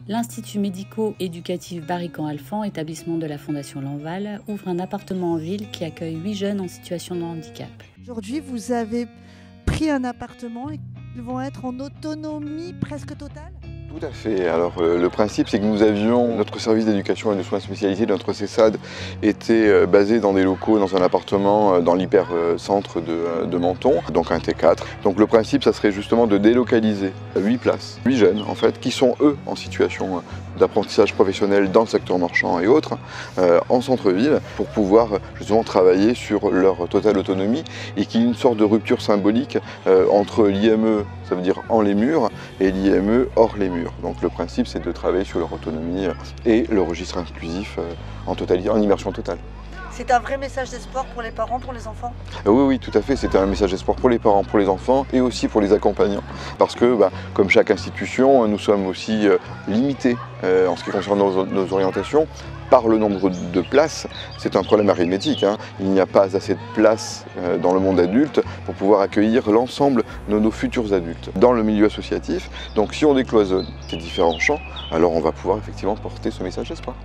L'Institut médico-éducatif Barrican-Alphand, établissement de la Fondation Lanval, ouvre un appartement en ville qui accueille 8 jeunes en situation de handicap. Aujourd'hui, vous avez pris un appartement et ils vont être en autonomie presque totale ? Tout à fait. Alors le principe, c'est que nous avions notre service d'éducation et de soins spécialisés, notre CESAD, était basé dans des locaux, dans un appartement dans l'hyper-centre de Menton, donc un T4. Donc le principe, ça serait justement de délocaliser 8 places, 8 jeunes en fait, qui sont eux en situation d'apprentissage professionnel dans le secteur marchand et autres, en centre-ville, pour pouvoir justement travailler sur leur totale autonomie et qu'il y ait une sorte de rupture symbolique entre l'IME, ça veut dire en les murs, et l'IME hors les murs. Donc le principe, c'est de travailler sur leur autonomie et le registre inclusif en immersion totale. C'est un vrai message d'espoir pour les parents, pour les enfants ? Oui, tout à fait. C'est un message d'espoir pour les parents, pour les enfants et aussi pour les accompagnants. Parce que, comme chaque institution, nous sommes aussi limités en ce qui concerne nos orientations par le nombre de places. C'est un problème arithmétique. Il n'y a pas assez de places dans le monde adulte pour pouvoir accueillir l'ensemble de nos futurs adultes dans le milieu associatif. Donc si on décloisonne ces différents champs, alors on va pouvoir effectivement porter ce message d'espoir.